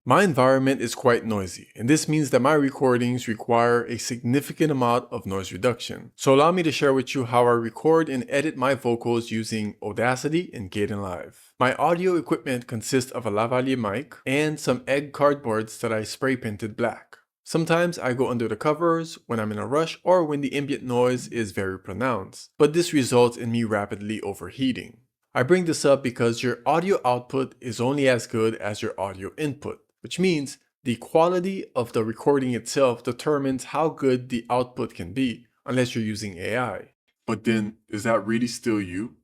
My environment is quite noisy, and this means that my recordings require a significant amount of noise reduction. So allow me to share with you how I record and edit my vocals using Audacity and Kdenlive. My audio equipment consists of a lavalier mic and some egg cardboards that I spray painted black. Sometimes I go under the covers when I'm in a rush or when the ambient noise is very pronounced, but this results in me rapidly overheating. I bring this up because your audio output is only as good as your audio input, which means the quality of the recording itself determines how good the output can be, unless you're using AI. But then, is that really still you?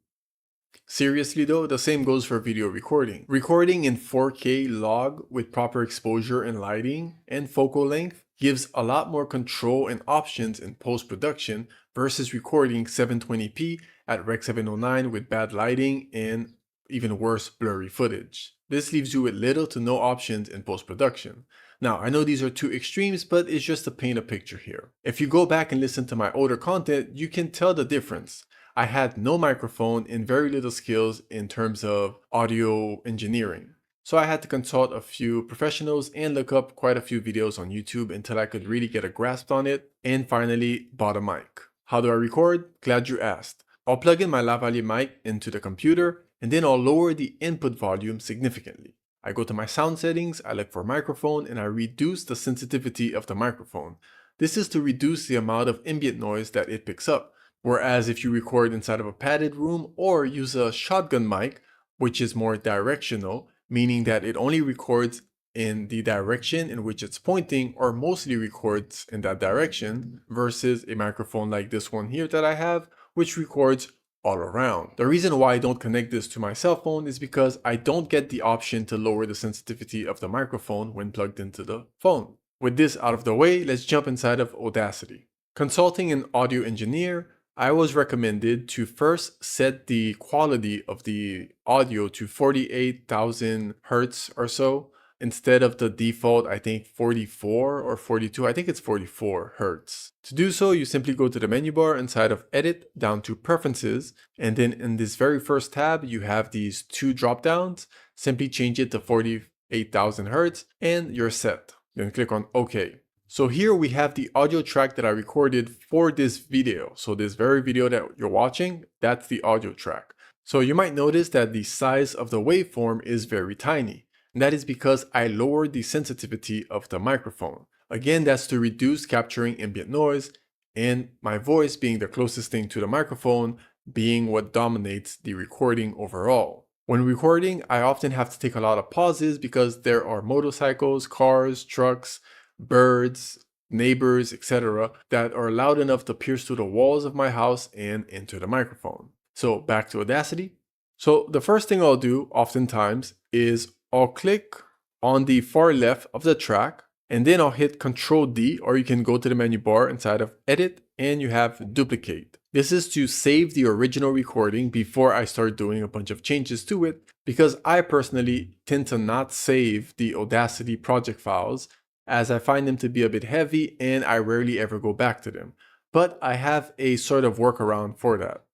Seriously though, the same goes for video recording. Recording in 4K log with proper exposure and lighting and focal length gives a lot more control and options in post-production versus recording 720p at Rec 709 with bad lighting and even worse blurry footage. This leaves you with little to no options in post-production. Now, I know these are two extremes, but it's just to paint a picture here. If you go back and listen to my older content, you can tell the difference. I had no microphone and very little skills in terms of audio engineering. So I had to consult a few professionals and look up quite a few videos on YouTube until I could really get a grasp on it, and finally bought a mic. How do I record? Glad you asked. I'll plug in my lavalier mic into the computer and then I'll lower the input volume significantly. I go to my sound settings, I look for microphone, and I reduce the sensitivity of the microphone. This is to reduce the amount of ambient noise that it picks up. Whereas if you record inside of a padded room or use a shotgun mic, which is more directional, meaning that it only records in the direction in which it's pointing or mostly records in that direction, versus a microphone like this one here that I have, which records all around. The reason why I don't connect this to my cell phone is because I don't get the option to lower the sensitivity of the microphone when plugged into the phone. With this out of the way, let's jump inside of Audacity. Consulting an audio engineer, I was recommended to first set the quality of the audio to 48,000 Hertz or so, instead of the default, I think 44 or 42, I think it's 44 Hertz. To do so, you simply go to the menu bar inside of Edit down to Preferences, and then in this very first tab, you have these two drop downs. Simply change it to 48,000 Hertz and you're set. Then click on OK. So here we have the audio track that I recorded for this video. So this very video that you're watching, that's the audio track. So you might notice that the size of the waveform is very tiny. And that is because I lowered the sensitivity of the microphone. Again, that's to reduce capturing ambient noise and my voice being the closest thing to the microphone being what dominates the recording overall. When recording, I often have to take a lot of pauses because there are motorcycles, cars, trucks, birds, neighbors, etc. that are loud enough to pierce through the walls of my house and into the microphone. So back to Audacity. So the first thing I'll do oftentimes is I'll click on the far left of the track and then I'll hit Ctrl D, or you can go to the menu bar inside of Edit and you have Duplicate. This is to save the original recording before I start doing a bunch of changes to it, because I personally tend to not save the Audacity project files as I find them to be a bit heavy and I rarely ever go back to them. But I have a sort of workaround for that.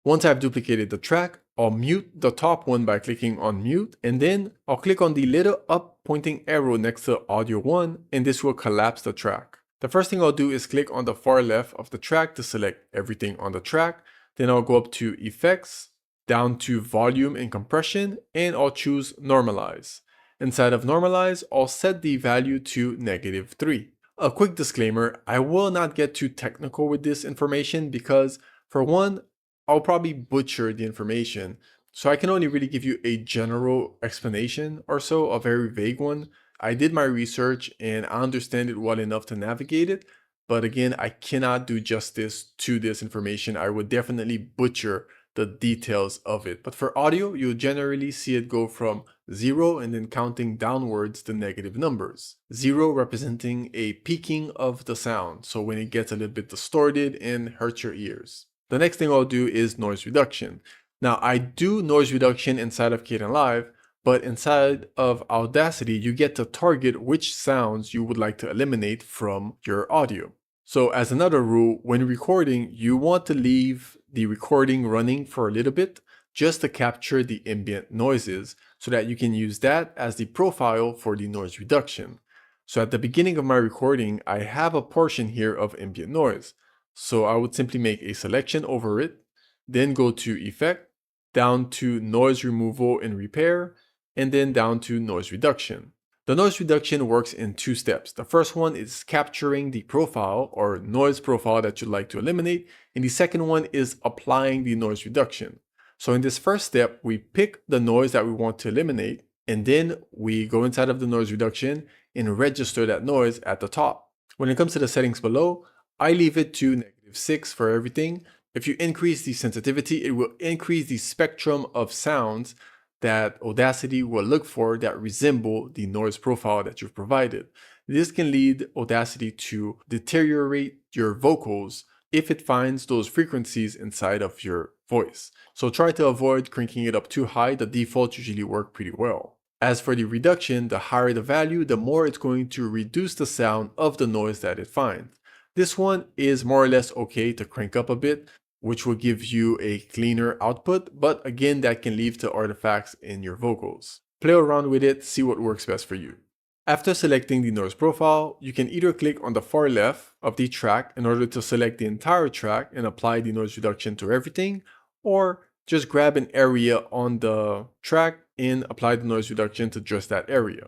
Once I've duplicated the track, I'll mute the top one by clicking on mute, and then I'll click on the little up pointing arrow next to audio 1 and this will collapse the track. The first thing I'll do is click on the far left of the track to select everything on the track. Then I'll go up to Effects, down to Volume and Compression, and I'll choose Normalise. Inside of Normalise, I'll set the value to -3. A quick disclaimer, I will not get too technical with this information because, for one, I'll probably butcher the information, so I can only really give you a general explanation or so, a very vague one. I did my research and I understand it well enough to navigate it, but again, I cannot do justice to this information. I would definitely butcher the details of it. But for audio, you'll generally see it go from 0 and then counting downwards the negative numbers. 0 representing a peaking of the sound, so when it gets a little bit distorted and hurts your ears. The next thing I'll do is noise reduction. Now I do noise reduction inside of Kdenlive, but inside of Audacity, you get to target which sounds you would like to eliminate from your audio. So as another rule, when recording, you want to leave the recording running for a little bit just to capture the ambient noises so that you can use that as the profile for the noise reduction. So at the beginning of my recording, I have a portion here of ambient noise. So I would simply make a selection over it, then go to Effect, down to Noise Removal and Repair, and then down to Noise Reduction. The noise reduction works in two steps. The first one is capturing the profile or noise profile that you'd like to eliminate, and the second one is applying the noise reduction. So in this first step, we pick the noise that we want to eliminate, and then we go inside of the noise reduction and register that noise at the top. When it comes to the settings below, I leave it to -6 for everything. If you increase the sensitivity, it will increase the spectrum of sounds that Audacity will look for that resemble the noise profile that you've provided. This can lead Audacity to deteriorate your vocals if it finds those frequencies inside of your voice. So try to avoid cranking it up too high. The defaults usually work pretty well. As for the reduction, the higher the value, the more it's going to reduce the sound of the noise that it finds. This one is more or less okay to crank up a bit, which will give you a cleaner output, but again, that can lead to artifacts in your vocals. Play around with it, see what works best for you. After selecting the noise profile, you can either click on the far left of the track in order to select the entire track and apply the noise reduction to everything, or just grab an area on the track and apply the noise reduction to just that area.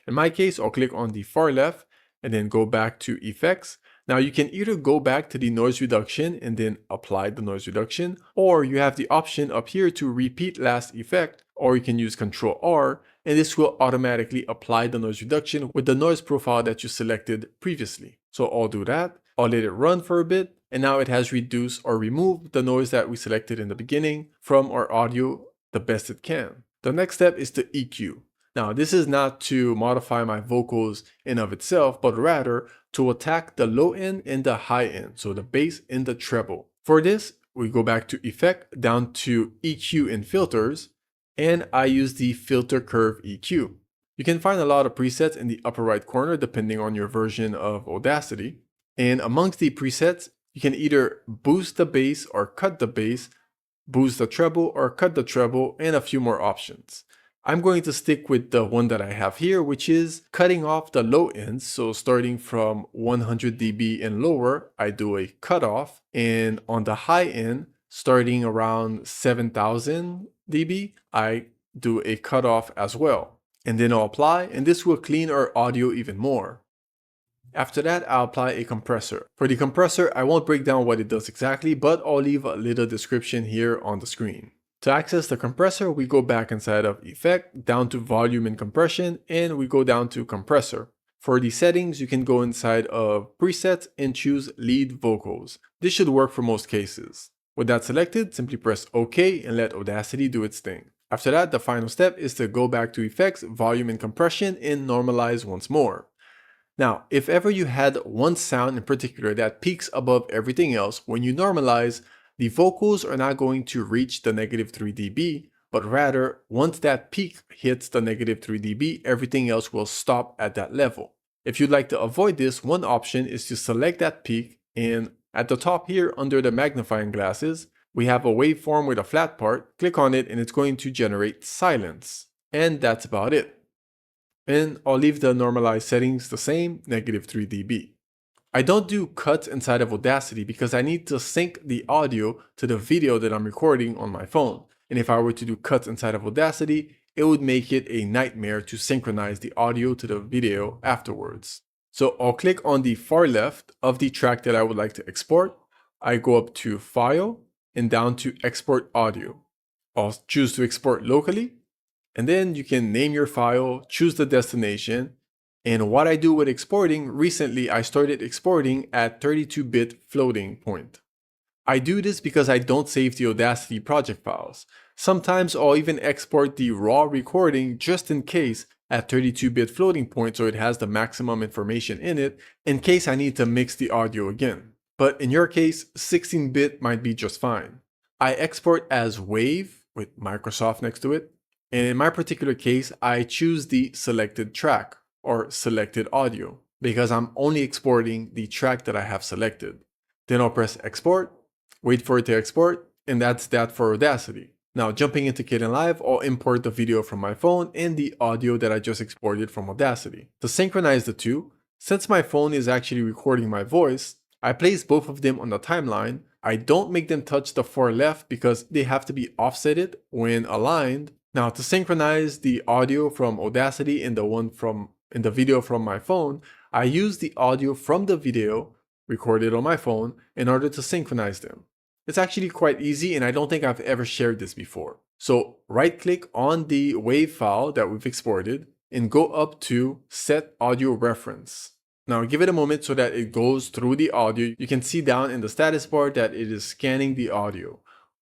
In my case, I'll click on the far left and then go back to Effects. Now you can either go back to the noise reduction and then apply the noise reduction, or you have the option up here to repeat last effect, or you can use Ctrl R and this will automatically apply the noise reduction with the noise profile that you selected previously. So I'll do that. I'll let it run for a bit, and now it has reduced or removed the noise that we selected in the beginning from our audio the best it can. The next step is to EQ. Now, this is not to modify my vocals in of itself, but rather to attack the low end and the high end, so the bass and the treble. For this, we go back to Effect, down to EQ and Filters, and I use the Filter Curve EQ. You can find a lot of presets in the upper right corner depending on your version of Audacity. And amongst the presets, you can either boost the bass or cut the bass, boost the treble or cut the treble, and a few more options. I'm going to stick with the one that I have here, which is cutting off the low ends. So starting from 100 dB and lower, I do a cutoff. And on the high end, starting around 7000 dB, I do a cutoff as well. And then I'll apply, and this will clean our audio even more. After that, I'll apply a compressor. For the compressor, I won't break down what it does exactly, but I'll leave a little description here on the screen. To access the compressor, we go back inside of Effect, down to Volume and Compression, and we go down to Compressor. For the settings, you can go inside of Presets and choose Lead Vocals. This should work for most cases. With that selected, simply press OK and let Audacity do its thing. After that, the final step is to go back to Effects, Volume and Compression, and Normalize once more. Now, if ever you had one sound in particular that peaks above everything else, when you normalize, the vocals are not going to reach the -3 dB, but rather, once that peak hits the -3 dB, everything else will stop at that level. If you'd like to avoid this, one option is to select that peak, and at the top here under the magnifying glasses, we have a waveform with a flat part. Click on it and it's going to generate silence. And that's about it. And I'll leave the normalized settings the same, -3 dB. I don't do cuts inside of Audacity because I need to sync the audio to the video that I'm recording on my phone. And if I were to do cuts inside of Audacity, it would make it a nightmare to synchronize the audio to the video afterwards. So I'll click on the far left of the track that I would like to export. I go up to File and down to Export Audio. I'll choose to export locally, and then you can name your file, choose the destination. And what I do with exporting, recently I started exporting at 32-bit floating point. I do this because I don't save the Audacity project files. Sometimes I'll even export the raw recording just in case at 32-bit floating point so it has the maximum information in it in case I need to mix the audio again. But in your case, 16-bit might be just fine. I export as WAV with Microsoft next to it. And in my particular case, I choose the selected track or selected audio because I'm only exporting the track that I have selected. Then I'll press export, wait for it to export, and that's that for Audacity. Now jumping into Kdenlive, I'll import the video from my phone and the audio that I just exported from Audacity. To synchronize the two, since my phone is actually recording my voice, I place both of them on the timeline. I don't make them touch the far left because they have to be offsetted when aligned. Now to synchronize the audio from Audacity and the video from my phone, I use the audio from the video recorded on my phone in order to synchronize them. It's actually quite easy and I don't think I've ever shared this before. So right click on the WAV file that we've exported and go up to Set Audio Reference. Now give it a moment so that it goes through the audio. You can see down in the status bar that it is scanning the audio.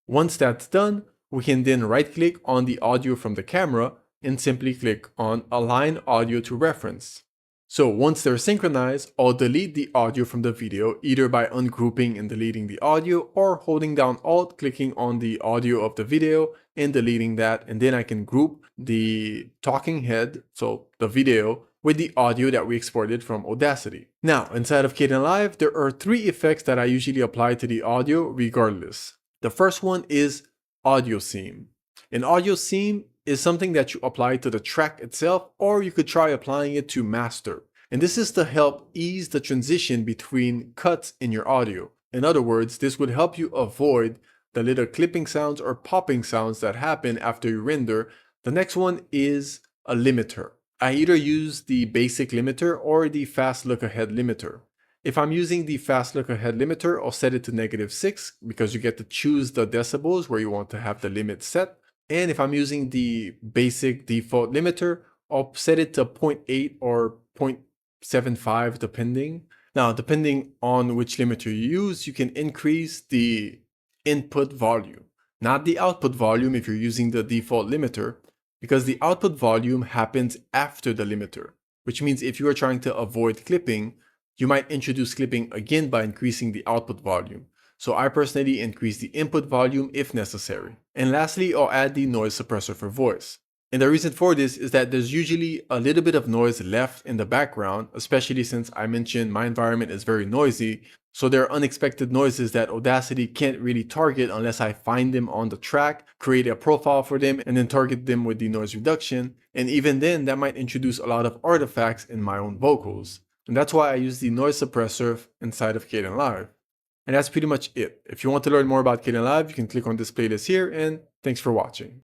Once that's done, we can then right click on the audio from the camera and simply click on Align Audio to Reference. So once they're synchronized, I'll delete the audio from the video either by ungrouping and deleting the audio or holding down Alt, clicking on the audio of the video and deleting that, and then I can group the talking head, so the video, with the audio that we exported from Audacity. Now, inside of Kdenlive, there are 3 effects that I usually apply to the audio regardless. The first one is audio seam. An audio seam is something that you apply to the track itself, or you could try applying it to master. And this is to help ease the transition between cuts in your audio. In other words, this would help you avoid the little clipping sounds or popping sounds that happen after you render. The next one is a limiter. I either use the basic limiter or the fast look ahead limiter. If I'm using the fast look ahead limiter, I'll set it to -6 because you get to choose the decibels where you want to have the limit set. And if I'm using the basic default limiter, I'll set it to 0.8 or 0.75 depending. Now, depending on which limiter you use, you can increase the input volume, not the output volume if you're using the default limiter, because the output volume happens after the limiter, which means if you are trying to avoid clipping, you might introduce clipping again by increasing the output volume. So I personally increase the input volume if necessary. And lastly, I'll add the noise suppressor for voice. And the reason for this is that there's usually a little bit of noise left in the background, especially since I mentioned my environment is very noisy. So there are unexpected noises that Audacity can't really target unless I find them on the track, create a profile for them, and then target them with the noise reduction. And even then, that might introduce a lot of artifacts in my own vocals. And that's why I use the noise suppressor inside of Kdenlive. And that's pretty much it. If you want to learn more about Kdenlive, you can click on this playlist here, and thanks for watching.